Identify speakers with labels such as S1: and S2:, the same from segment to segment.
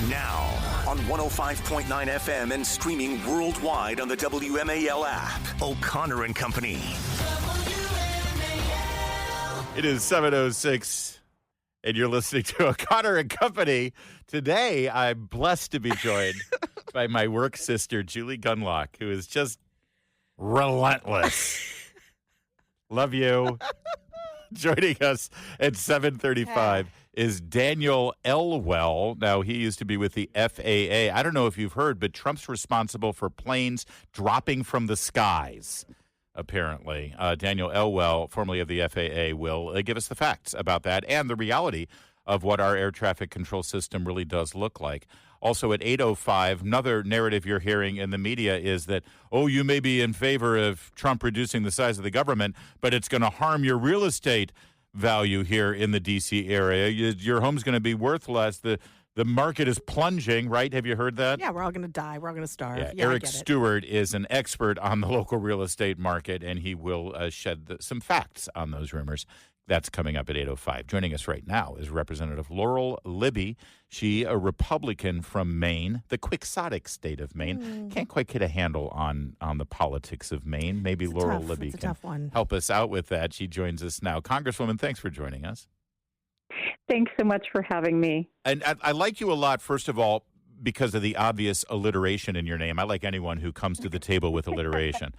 S1: Now, on 105.9 FM and streaming worldwide on the WMAL app, O'Connor and Company.
S2: It is 7:06, and you're listening to O'Connor and Company. Today, I'm blessed to be joined by my work sister, Julie Gunlock, who is just relentless. Love you. Joining us at 7:35 is Daniel Elwell. Now, he used to be with the FAA. I don't know if you've heard, but Trump's responsible for planes dropping from the skies, apparently. Daniel Elwell, formerly of the FAA, will give us the facts about that and the reality of what our air traffic control system really does look like. Also at 8:05, another narrative you're hearing in the media is that, oh, you may be in favor of Trump reducing the size of the government, but it's going to harm your real estate value here in the D.C. area. Your home's going to be worth less. The market is plunging, right? Have you heard that?
S3: Yeah, we're all going to die. We're all going to starve.
S2: Yeah,
S3: Yeah,
S2: Eric Stewart is an expert on the local real estate market, and he will shed some facts on those rumors. That's coming up at 8:05. Joining us right now is Representative Laurel Libby. She, a Republican from Maine, the quixotic state of Maine. Can't quite get a handle on the politics of Maine. Maybe Laurel Libby can help us out with that. She joins us now. Congresswoman, thanks for joining us.
S4: Thanks so much for having me.
S2: And I like you a lot, first of all, because of the obvious alliteration in your name. I like anyone who comes to the table with alliteration.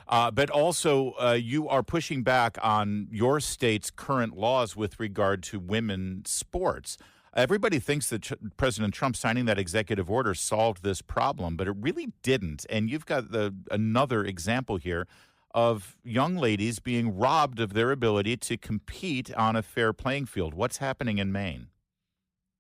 S2: But also, you are pushing back on your state's current laws with regard to women's sports. Everybody thinks that President Trump signing that executive order solved this problem, but it really didn't. And you've got another example here of young ladies being robbed of their ability to compete on a fair playing field. What's happening in Maine?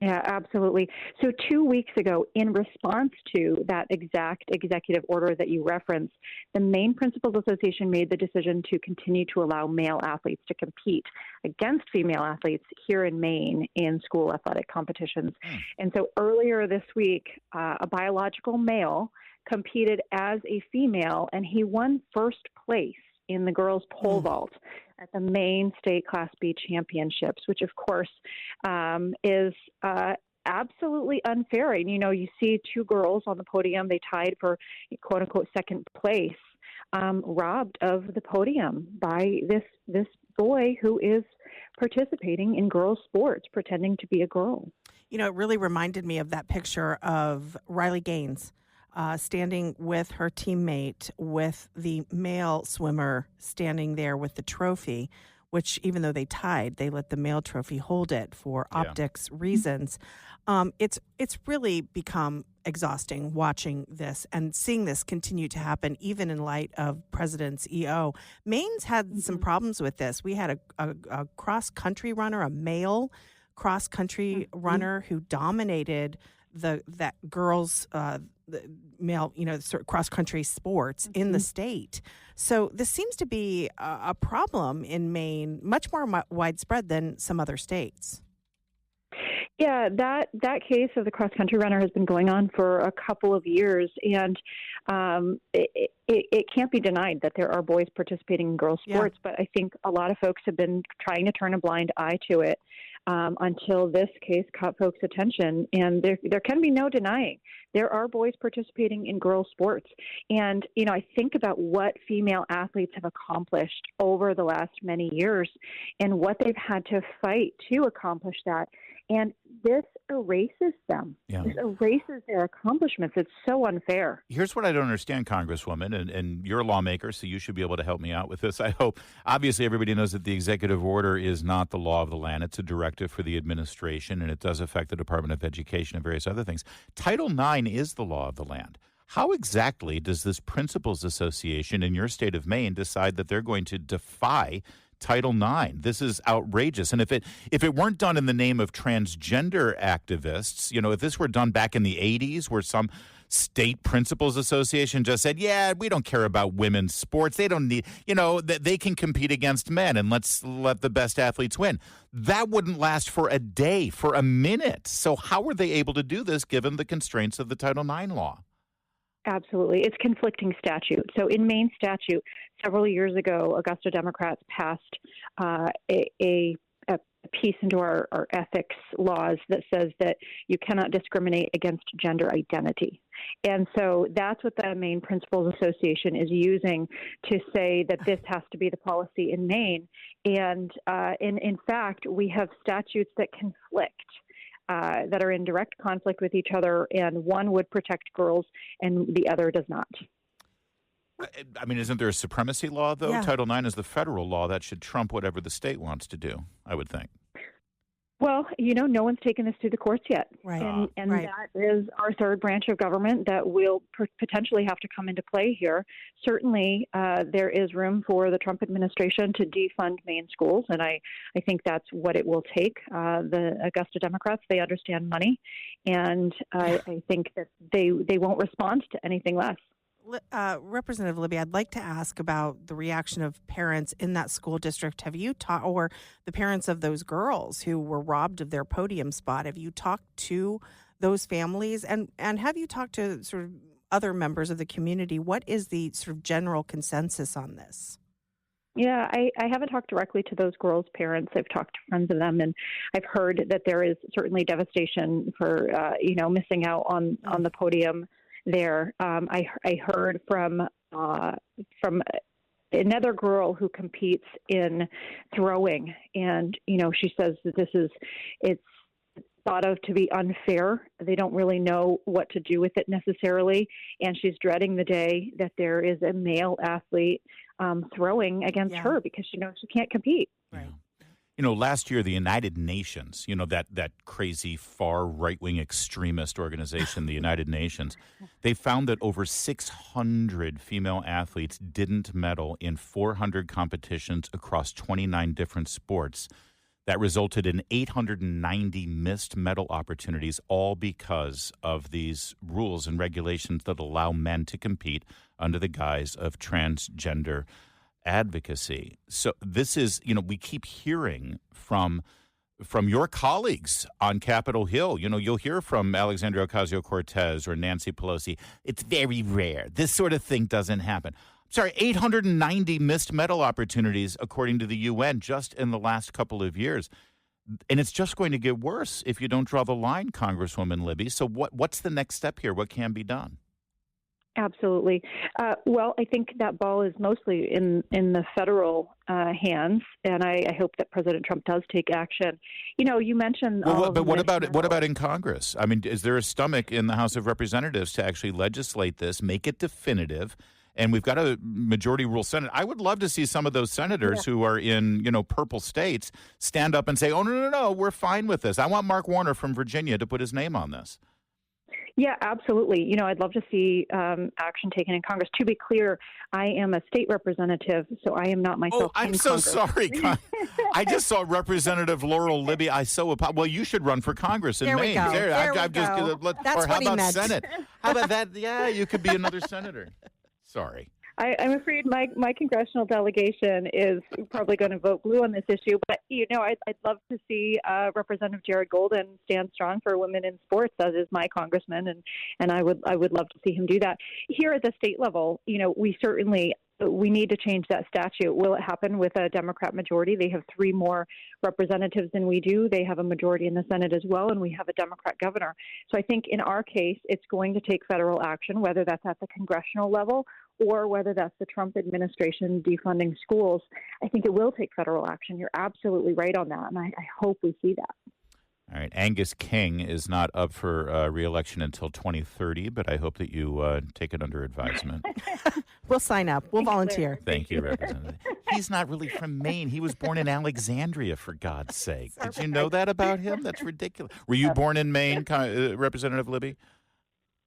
S4: Yeah, absolutely. So 2 weeks ago, in response to that exact executive order that you referenced, the Maine Principals Association made the decision to continue to allow male athletes to compete against female athletes here in Maine in school athletic competitions. And so earlier this week, a biological male competed as a female, and he won first place in the girls' pole vault at the Maine State Class B Championships, which, of course, is absolutely unfair. And, you know, you see two girls on the podium. They tied for, quote-unquote, second place, robbed of the podium by this boy who is participating in girls' sports, pretending to be a girl.
S3: You know, it really reminded me of that picture of Riley Gaines standing with her teammate, with the male swimmer standing there with the trophy, which even though they tied, they let the male trophy hold it for optics reasons. It's really become exhausting watching this and seeing this continue to happen, even in light of President's EO. Maine's had some problems with this. We had a cross-country runner, a male cross-country runner who dominated that girls' the male, sort of cross-country sports in the state. So this seems to be a problem in Maine, much more widespread than some other states.
S4: Yeah, that case of the cross-country runner has been going on for a couple of years, and it can't be denied that there are boys participating in girls' sports, but I think a lot of folks have been trying to turn a blind eye to it until this case caught folks' attention, and there can be no denying there are boys participating in girls' sports. And, I think about what female athletes have accomplished over the last many years and what they've had to fight to accomplish that. And this erases them. Yeah. This erases their accomplishments. It's so unfair.
S2: Here's what I don't understand, Congresswoman, and you're a lawmaker, so you should be able to help me out with this, I hope. Obviously, everybody knows that the executive order is not the law of the land. It's a directive for the administration, and it does affect the Department of Education and various other things. Title IX is the law of the land. How exactly does this Principals Association in your state of Maine decide that they're going to defy Title IX? This is outrageous. And if it weren't done in the name of transgender activists, if this were done back in the 80s where some state principals association just said, yeah, we don't care about women's sports. They don't need, they can compete against men and let's let the best athletes win. That wouldn't last for a day, for a minute. So how were they able to do this given the constraints of the Title IX law?
S4: Absolutely. It's conflicting statute. So in Maine statute, several years ago, Augusta Democrats passed a a piece into our ethics laws that says that you cannot discriminate against gender identity. And so that's what the Maine Principals Association is using to say that this has to be the policy in Maine. And in fact, we have statutes that conflict, that are in direct conflict with each other, and one would protect girls and the other does not.
S2: I mean, isn't there a supremacy law, though?
S3: Yeah.
S2: Title IX is the federal law. That should trump whatever the state wants to do, I would think.
S4: Well, no one's taken this through the courts yet.
S3: Right.
S4: And
S3: Right.
S4: that is our third branch of government that will potentially have to come into play here. Certainly, there is room for the Trump administration to defund Maine schools, and I think that's what it will take. The Augusta Democrats, they understand money, and I think that they won't respond to anything less.
S3: Representative Libby, I'd like to ask about the reaction of parents in that school district. Have you talked, or the parents of those girls who were robbed of their podium spot, have you talked to those families? And have you talked to sort of other members of the community? What is the sort of general consensus on this?
S4: Yeah, I haven't talked directly to those girls' parents. I've talked to friends of them, and I've heard that there is certainly devastation for, missing out on the podium there. I heard from another girl who competes in throwing, and she says that it's thought of to be unfair. They don't really know what to do with it necessarily, and she's dreading the day that there is a male athlete throwing against her because she knows she can't compete.
S3: Right.
S2: Last year, the United Nations, that crazy far right-wing extremist organization, the United Nations, they found that over 600 female athletes didn't medal in 400 competitions across 29 different sports. That resulted in 890 missed medal opportunities, all because of these rules and regulations that allow men to compete under the guise of transgender advocacy. So this is, we keep hearing from your colleagues on Capitol Hill. You'll hear from Alexandria Ocasio-Cortez or Nancy Pelosi. It's very rare. This sort of thing doesn't happen. Sorry, 890 missed medal opportunities, according to the UN, just in the last couple of years. And it's just going to get worse if you don't draw the line, Congresswoman Libby. So what's the next step here? What can be done?
S4: Absolutely. Well, I think that ball is mostly in the federal hands, and I hope that President Trump does take action. You mentioned.
S2: But what about in Congress? I mean, is there a stomach in the House of Representatives to actually legislate this, make it definitive? And we've got a majority rule Senate. I would love to see some of those senators who are in, purple states stand up and say, oh, no, we're fine with this. I want Mark Warner from Virginia to put his name on this.
S4: Yeah, absolutely. I'd love to see action taken in Congress. To be clear, I am a state representative, so I am not myself.
S2: Oh, I'm so sorry. I just saw Representative Laurel Libby. Well, you should run for Congress in Maine.
S3: There we go. That's
S2: or how
S3: what he
S2: about
S3: meant.
S2: Senate? How about that? Yeah, you could be another senator. Sorry.
S4: I'm afraid my congressional delegation is probably going to vote blue on this issue. But, I'd love to see Representative Jared Golden stand strong for women in sports, as is my congressman, and I would love to see him do that. Here at the state level, we need to change that statute. Will it happen with a Democrat majority? They have 3 more representatives than we do. They have a majority in the Senate as well, and we have a Democrat governor. So I think in our case, it's going to take federal action, whether that's at the congressional level or whether that's the Trump administration defunding schools. I think it will take federal action. You're absolutely right on that, and I hope we see that.
S2: All right. Angus King is not up for re-election until 2030, but I hope that you take it under advisement.
S3: We'll sign up. We'll volunteer.
S2: Thank you, Representative. He's not really from Maine. He was born in Alexandria, for God's sake. Did you know that about him? That's ridiculous. Were you born in Maine, Representative Libby?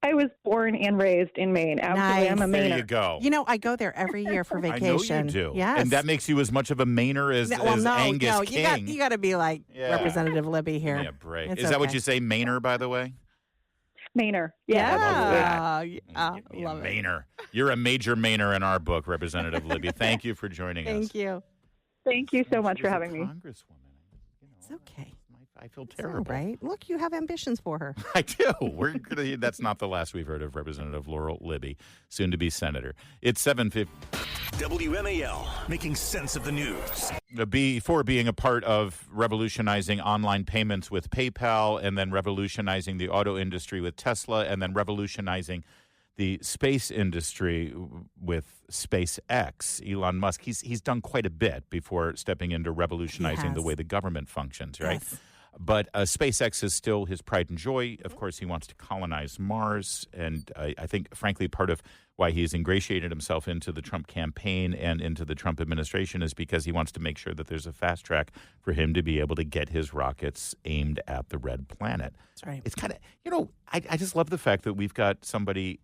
S4: I was born and raised in Maine. Absolutely.
S3: Nice.
S4: I'm a Mainer.
S2: There you go.
S3: I go there every year for vacation.
S2: I know you do.
S3: Yes.
S2: And that makes you as much of a Mainer as Angus King.
S3: You got to be like Representative Libby here.
S2: Yeah, break.
S3: It's
S2: Is that what you say, Mainer, by the way?
S4: Mainer.
S3: Yeah.
S2: Love
S3: it.
S2: Mainer. You're a major Mainer in our book, Representative Libby. Thank you for joining us.
S3: Thank you.
S4: Thank you so much for having me.
S2: Congresswoman.
S3: It's okay.
S2: I feel
S3: It's
S2: terrible.
S3: all right. Look, you have ambitions for her.
S2: I do. That's not the last we've heard of Representative Laurel Libby, soon to be senator. It's 7:50.
S1: WMAL, making sense of the news.
S2: Before being a part of revolutionizing online payments with PayPal, and then revolutionizing the auto industry with Tesla, and then revolutionizing the space industry with SpaceX, Elon Musk, he's done quite a bit before stepping into revolutionizing the way the government functions, right? Yes. But SpaceX is still his pride and joy. Of course, he wants to colonize Mars. And I think, frankly, part of why he's ingratiated himself into the Trump campaign and into the Trump administration is because he wants to make sure that there's a fast track for him to be able to get his rockets aimed at the red planet.
S3: That's right.
S2: It's kind of, I just love the fact that we've got somebody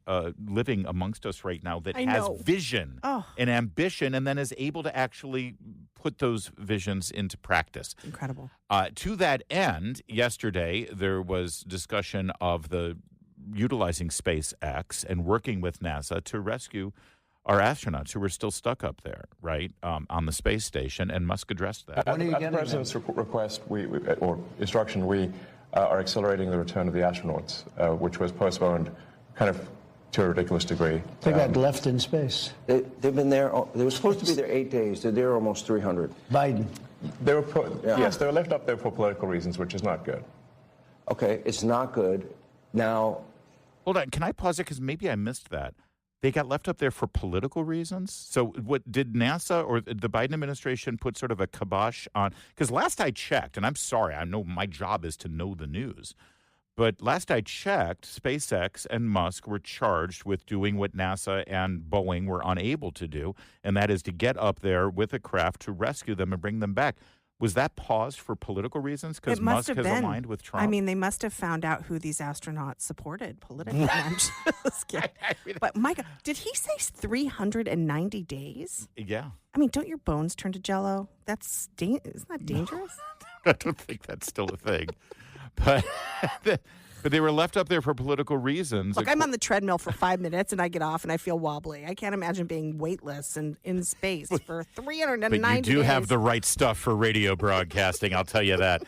S2: living amongst us right now that has vision and ambition and then is able to actually put those visions into practice.
S3: Incredible.
S2: To that end, yesterday there was discussion of the utilizing SpaceX and working with NASA to rescue our astronauts who were still stuck up there, right, on the space station, and Musk addressed that.
S5: At the President's request or instruction, we are accelerating the return of the astronauts, which was postponed kind of to a ridiculous degree.
S6: They got left in space.
S7: They've been there. They were supposed to be there 8 days. They're there almost 300.
S6: Biden.
S5: They were yes, they were left up there for political reasons, which is not good.
S7: Okay, it's not good. Now,
S2: hold on. Can I pause it? Because maybe I missed that. They got left up there for political reasons? So what did NASA or the Biden administration put sort of a kibosh on? Because last I checked, and I'm sorry, I know my job is to know the news, but last I checked, SpaceX and Musk were charged with doing what NASA and Boeing were unable to do, and that is to get up there with a craft to rescue them and bring them back. Was that paused for political reasons? Because Musk has aligned with Trump?
S3: I mean, they must have found out who these astronauts supported politically. I'm just kidding. But, Micah, did he say 390 days?
S2: Yeah.
S3: I mean, don't your bones turn to Jell-O? Isn't that dangerous?
S2: I don't think that's still a thing. But they were left up there for political reasons.
S3: Look, I'm on the treadmill for 5 minutes and I get off and I feel wobbly. I can't imagine being weightless and in space for 390 days.
S2: But you do have the right stuff for radio broadcasting, I'll tell you that.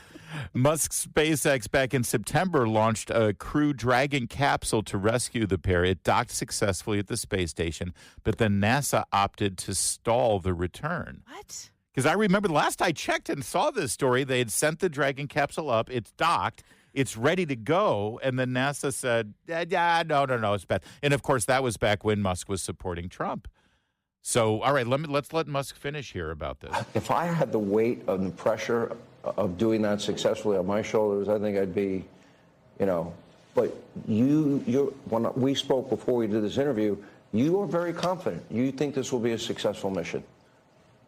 S2: Musk's SpaceX back in September launched a Crew Dragon capsule to rescue the pair. It docked successfully at the space station, but then NASA opted to stall the return.
S3: What?
S2: Because I remember the last I checked and saw this story, they had sent the Dragon capsule up. It's docked. It's ready to go, and then NASA said, no, it's bad. And, of course, that was back when Musk was supporting Trump. So, all right, let's let Musk finish here about this.
S7: if I had the weight of the pressure of doing that successfully on my shoulders, I think I'd be, But when we spoke before we did this interview, you are very confident. You think this will be a successful mission.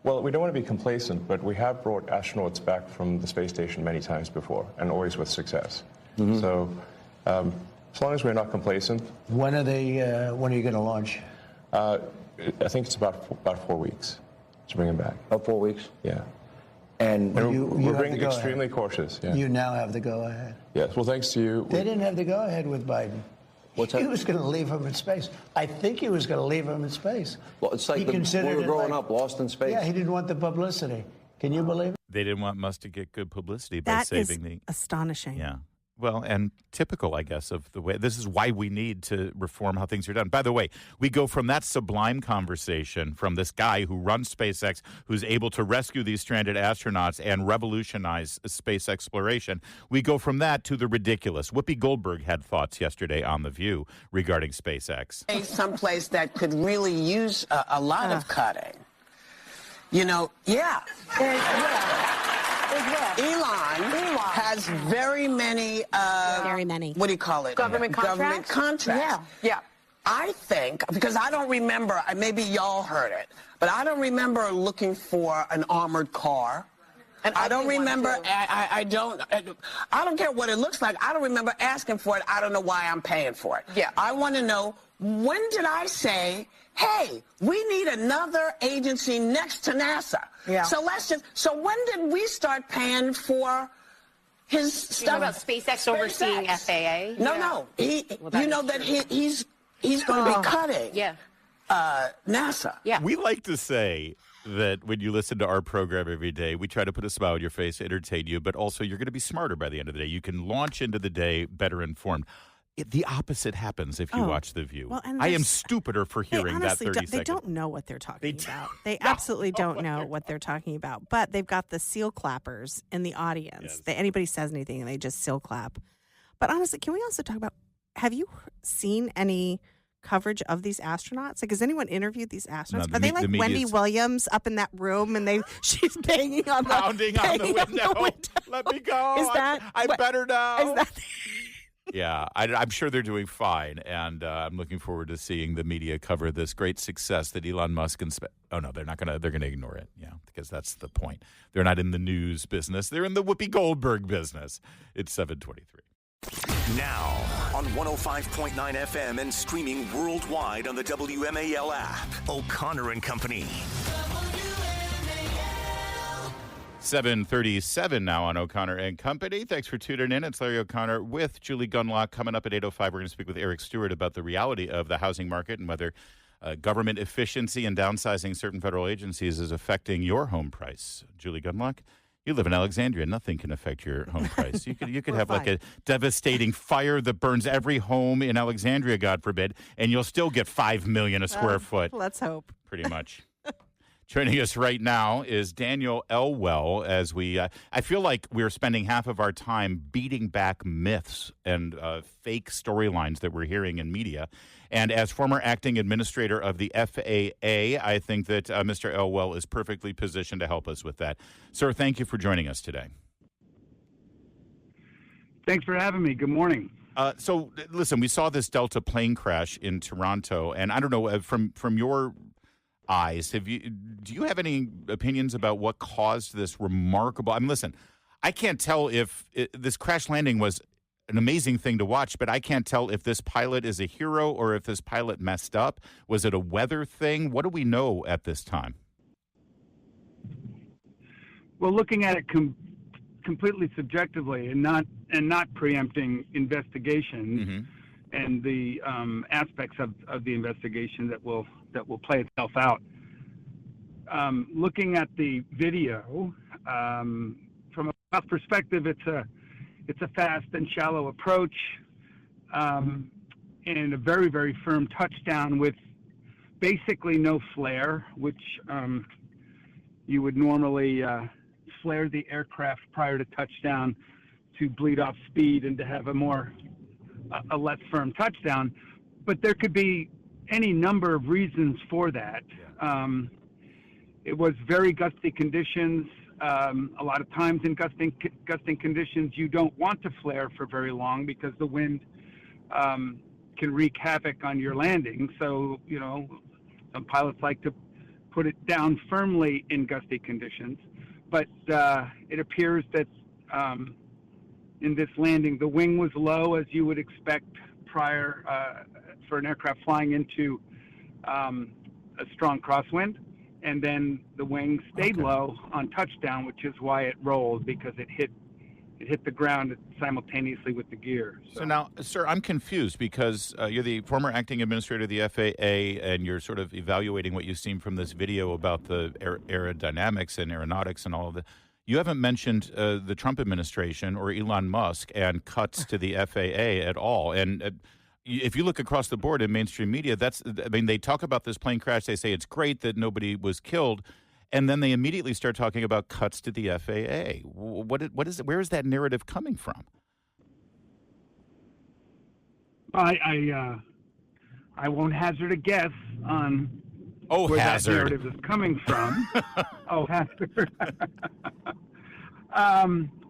S5: Well, we don't want to be complacent, but we have brought astronauts back from the space station many times before, and always with success. Mm-hmm. So, as long as we're not complacent.
S6: When are you going to launch?
S5: I think it's about 4 weeks to bring them back.
S7: About 4 weeks?
S5: Yeah.
S7: And
S5: we're being extremely cautious. Yeah.
S6: You now have the go-ahead.
S5: Yes. Well, thanks to you.
S6: They didn't have the go-ahead with Biden.
S7: What's that?
S6: He was going to leave him in space. I think he was going to leave him in space.
S7: Well, it's like when we were growing up, lost in space.
S6: Yeah, he didn't want the publicity. Can you believe it?
S2: They didn't want Musk to get good publicity by saving
S3: the astonishing.
S2: Yeah. Well, and typical, I guess, of the way. This is why we need to reform how things are done. By the way, we go from that sublime conversation from this guy who runs SpaceX, who's able to rescue these stranded astronauts and revolutionize space exploration. We go from that to the ridiculous. Whoopi Goldberg had thoughts yesterday on The View regarding SpaceX.
S8: Someplace that could really use a lot of cutting. Elon has very many, what do you call it?
S9: Government
S8: contracts. Yeah. I think, because I don't remember, maybe y'all heard it, but I don't remember looking for an armored car. And I don't remember, I don't care what it looks like. I don't remember asking for it. I don't know why I'm paying for it.
S9: Yeah.
S8: I want to know, when did I say, hey, we need another agency next to NASA?
S9: Yeah.
S8: So when did we start paying for his stuff?
S9: About SpaceX overseeing FAA?
S8: No. He's going to be cutting.
S9: Yeah.
S8: NASA.
S9: Yeah.
S2: We like to say that when you listen to our program every day, we try to put a smile on your face, entertain you, but also you're going to be smarter by the end of the day. You can launch into the day better informed. The opposite happens if you watch The View.
S3: Well, and
S2: I am stupider for hearing that 30 seconds.
S3: They don't know what they're talking about. They absolutely don't know what they're talking about. But they've got the seal clappers in the audience.
S2: Yes.
S3: Anybody says anything, and they just seal clap. But honestly, can we also talk about, have you seen any coverage of these astronauts? Like, has anyone interviewed these astronauts?
S2: No,
S3: Are they like Wendy Williams up in that room, and she's banging on
S2: pounding on the window? Let me go.
S3: Is that
S2: I better know.
S3: Is that?
S2: Yeah, I'm sure they're doing fine, and I'm looking forward to seeing the media cover this great success that Elon Musk and they're not gonna. They're gonna ignore it, because that's the point. They're not in the news business; they're in the Whoopi Goldberg business. It's 7:23.
S1: Now on 105.9 FM and streaming worldwide on the WMAL app. O'Connor and Company.
S2: 7:37 now on O'Connor and Company. Thanks for tuning in. It's Larry O'Connor with Julie Gunlock. Coming up at 8:05, we're going to speak with Eric Stewart about the reality of the housing market and whether government efficiency and downsizing certain federal agencies is affecting your home price. Julie Gunlock, you live in Alexandria. Nothing can affect your home price. You could have like a devastating fire that burns every home in Alexandria, God forbid, and you'll still get $5 million a square foot.
S3: Let's hope.
S2: Pretty much. Joining us right now is Daniel Elwell. As I feel like we're spending half of our time beating back myths and fake storylines that we're hearing in media. And as former acting administrator of the FAA, I think that Mr. Elwell is perfectly positioned to help us with that. Sir, thank you for joining us today.
S10: Thanks for having me. Good morning.
S2: So, listen, we saw this Delta plane crash in Toronto, and I don't know, from your eyes, do you have any opinions about what caused this remarkable? I mean, listen, I can't tell if this crash landing was an amazing thing to watch, but I can't tell if this pilot is a hero or if this pilot messed up. Was it a weather thing? What do we know at this time?
S10: Well, looking at it completely subjectively and not preempting investigation and the aspects of the investigation that will play itself out. Looking at the video, from a South perspective, it's a fast and shallow approach, and a very, very firm touchdown with basically no flare, which you would normally flare the aircraft prior to touchdown to bleed off speed and to have a less firm touchdown. But there could be any number of reasons for that. It was very gusty conditions. A lot of times in gusting conditions, you don't want to flare for very long because the wind can wreak havoc on your landing. So, some pilots like to put it down firmly in gusty conditions. But it appears that in this landing, the wing was low, as you would expect prior for an aircraft flying into a strong crosswind, and then the wing stayed low on touchdown, which is why it rolled, because it hit the ground simultaneously with the gear.
S2: So now, sir, I'm confused because you're the former acting administrator of the FAA, and you're sort of evaluating what you've seen from this video about the aerodynamics and aeronautics and all of that. You haven't mentioned the Trump administration or Elon Musk and cuts to the FAA at all. And if you look across the board in mainstream media, they talk about this plane crash. They say it's great that nobody was killed. And then they immediately start talking about cuts to the FAA. What is it? Where is that narrative coming from?
S10: I won't hazard a guess on where that narrative is coming from. Hazard.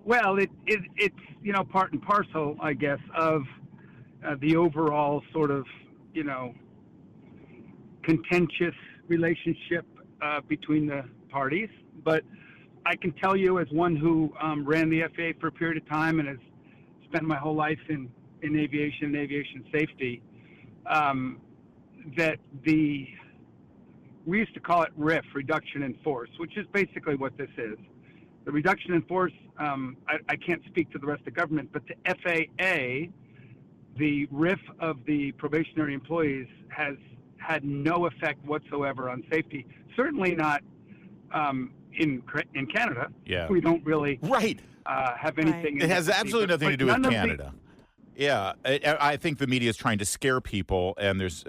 S10: Well, it's part and parcel, I guess, of the overall sort of contentious relationship between the parties. But I can tell you, as one who ran the FAA for a period of time and has spent my whole life in aviation and aviation safety, that we used to call it RIF, reduction in force, which is basically what this is. The reduction in force, I can't speak to the rest of the government, but the FAA, the RIF of the probationary employees has had no effect whatsoever on safety. Certainly not in Canada.
S2: Yeah.
S10: We don't really have anything.
S2: It has absolutely nothing to do with Canada. Yeah, I think the media is trying to scare people, and there's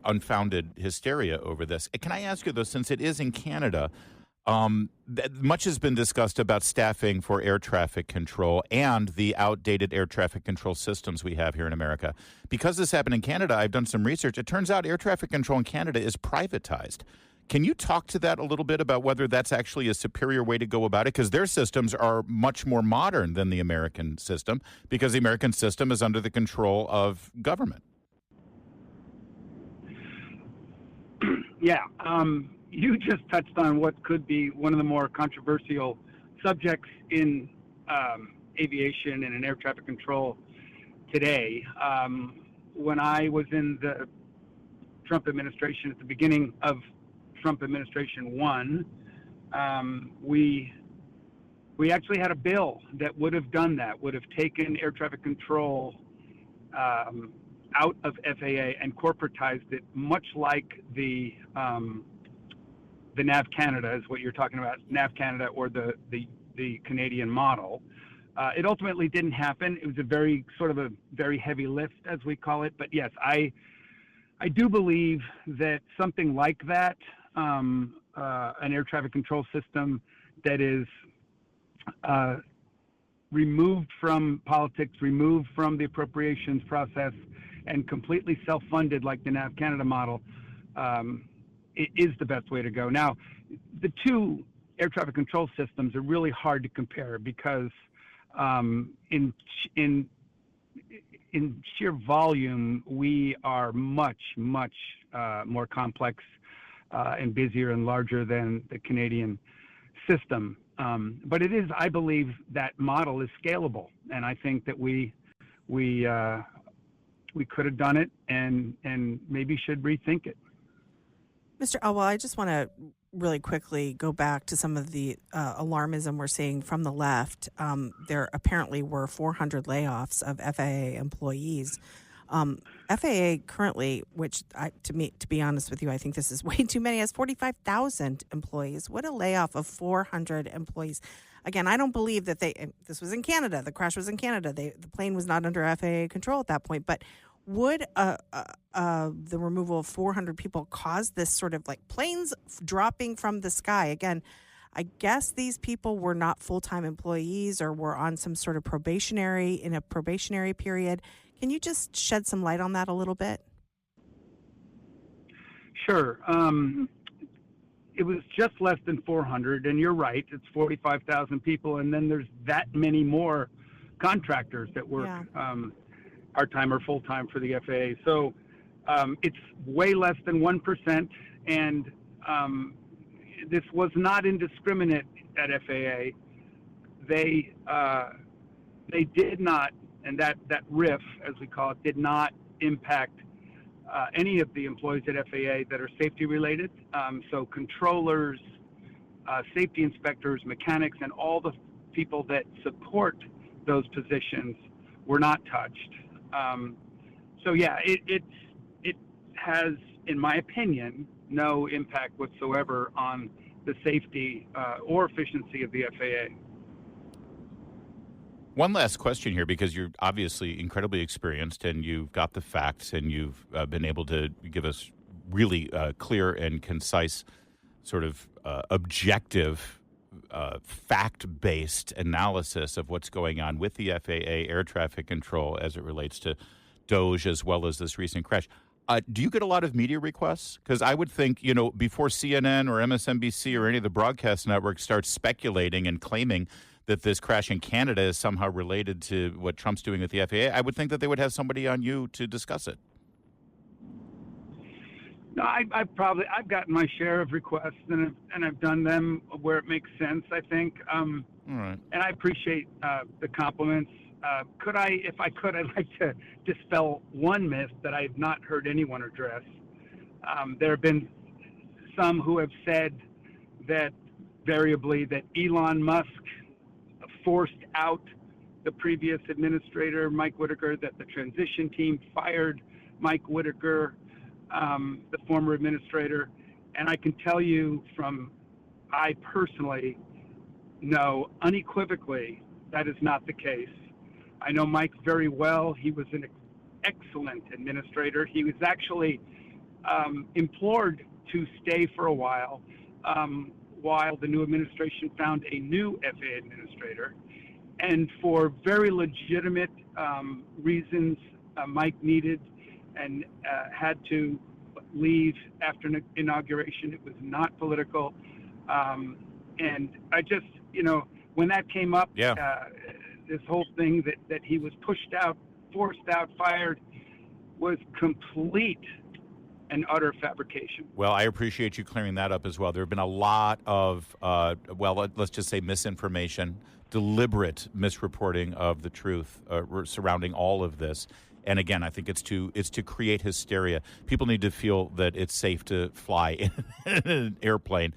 S2: unfounded hysteria over this. Can I ask you, though, since it is in Canada, much has been discussed about staffing for air traffic control and the outdated air traffic control systems we have here in America. Because this happened in Canada, I've done some research. It turns out air traffic control in Canada is privatized. Can you talk to that a little bit about whether that's actually a superior way to go about it? Because their systems are much more modern than the American system, because the American system is under the control of government.
S10: Yeah, you just touched on what could be one of the more controversial subjects in aviation and in air traffic control today. When I was in the Trump administration, at the beginning of Trump administration 1, we actually had a bill that would have done that, would have taken air traffic control out of FAA and corporatized it, much like the NAV Canada is what you're talking about, NAV Canada, or the Canadian model. It ultimately didn't happen. It was a very heavy lift, as we call it. But yes, I do believe that something like that, an air traffic control system that is removed from politics, removed from the appropriations process, and completely self-funded like the NAV Canada model, it is the best way to go. Now, the two air traffic control systems are really hard to compare because in sheer volume, we are much more complex and busier and larger than the Canadian system. But it is, I believe, that model is scalable, and I think that we could have done it and maybe should rethink it.
S3: Mr. Elwell, I just want to really quickly go back to some of the alarmism we're seeing from the left. There apparently were 400 layoffs of FAA employees. FAA currently, which to be honest with you, I think this is way too many, has 45,000 employees. What a layoff of 400 employees. Again, I don't believe that this was in Canada. The crash was in Canada. The plane was not under FAA control at that point. But would the removal of 400 people cause this sort of like planes dropping from the sky? Again, I guess these people were not full-time employees or were on some sort of probationary period. Can you just shed some light on that a little bit?
S10: Sure. It was just less than 400, and you're right, it's 45,000 people, and then there's that many more contractors that work part-time or full-time for the FAA. So it's way less than 1%, and this was not indiscriminate at FAA. They did not, and that RIF, as we call it, did not impact any of the employees at FAA that are safety related. So controllers, safety inspectors, mechanics, and all the people that support those positions were not touched. So yeah, it has, in my opinion, no impact whatsoever on the safety or efficiency of the FAA.
S2: One last question here, because you're obviously incredibly experienced and you've got the facts and you've been able to give us really clear and concise sort of objective, fact-based analysis of what's going on with the FAA air traffic control as it relates to DOGE as well as this recent crash. Do you get a lot of media requests? Because I would think, before CNN or MSNBC or any of the broadcast networks start speculating and claiming that this crash in Canada is somehow related to what Trump's doing with the FAA, I would think that they would have somebody on you to discuss it.
S10: No, I've gotten my share of requests, and I've done them where it makes sense, I think.
S2: All right.
S10: And I appreciate the compliments. If I could, I'd like to dispel one myth that I've not heard anyone address. There have been some who have said that variably that Elon Musk forced out the previous administrator, Mike Whitaker, that the transition team fired Mike Whitaker, the former administrator. And I can tell you I personally know unequivocally that is not the case. I know Mike very well. He was an excellent administrator. He was actually implored to stay for a while the new administration found a new FAA administrator. And for very legitimate reasons, Mike needed and had to leave after inauguration. It was not political. And I just, when that came up, this whole thing that he was pushed out, forced out, fired, was complete and utter fabrication.
S2: Well, I appreciate you clearing that up as well. There have been a lot of, let's just say misinformation, deliberate misreporting of the truth surrounding all of this. And again, I think it's to create hysteria. People need to feel that it's safe to fly in an airplane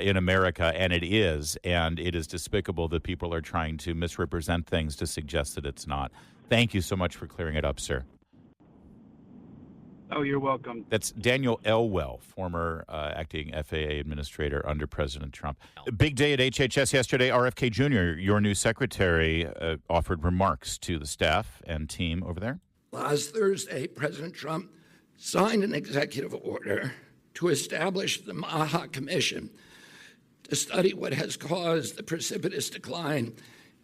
S2: in America, and it is. And it is despicable that people are trying to misrepresent things to suggest that it's not. Thank you so much for clearing it up, sir.
S10: Oh, you're welcome.
S2: That's Daniel Elwell, former acting FAA administrator under President Trump. Big day at HHS yesterday. RFK Jr., your new secretary, offered remarks to the staff and team over there.
S11: Last Thursday, President Trump signed an executive order to establish the MAHA Commission to study what has caused the precipitous decline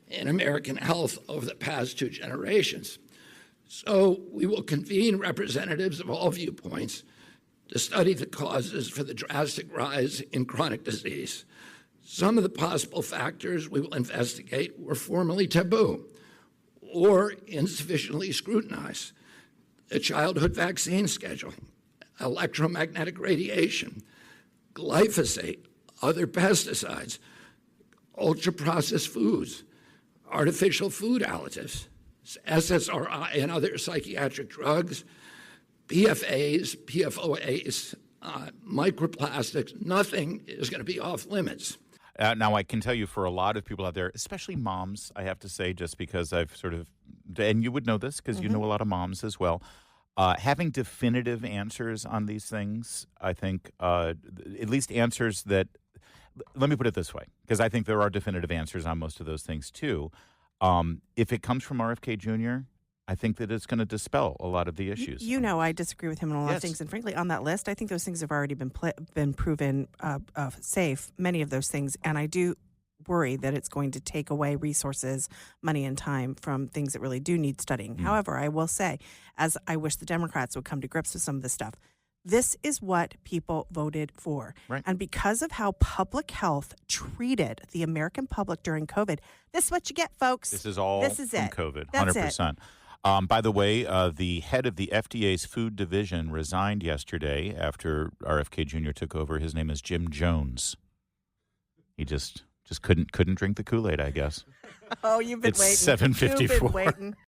S11: in American health over the past 2 generations. So we will convene representatives of all viewpoints to study the causes for the drastic rise in chronic disease. Some of the possible factors we will investigate were formerly taboo or insufficiently scrutinized. The childhood vaccine schedule, electromagnetic radiation, glyphosate, other pesticides, ultra-processed foods, artificial food additives, SSRI and other psychiatric drugs, PFAs, PFOAs, microplastics. Nothing is going to be off limits.
S2: Now, I can tell you for a lot of people out there, especially moms, I have to say, just because I've sort of, and you would know this because you know a lot of moms as well, having definitive answers on these things, I think, at least answers that, let me put it this way, because I think there are definitive answers on most of those things too. If it comes from RFK Jr., I think that it's going to dispel a lot of the issues.
S3: I disagree with him on a lot of things. And frankly, on that list, I think those things have already been proven safe, many of those things. And I do worry that it's going to take away resources, money, and time from things that really do need studying. However, I will say, as I wish the Democrats would come to grips with some of this stuff, this is what people voted for.
S2: Right.
S3: And because of how public health treated the American public during COVID, this is what you get, folks.
S2: This is all from COVID,
S3: That's
S2: 100%. By the way, the head of the FDA's food division resigned yesterday after RFK Jr. took over. His name is Jim Jones. He just couldn't drink the Kool-Aid, I guess.
S3: Oh, you've been waiting.
S2: It's 7:54.
S3: You've been waiting.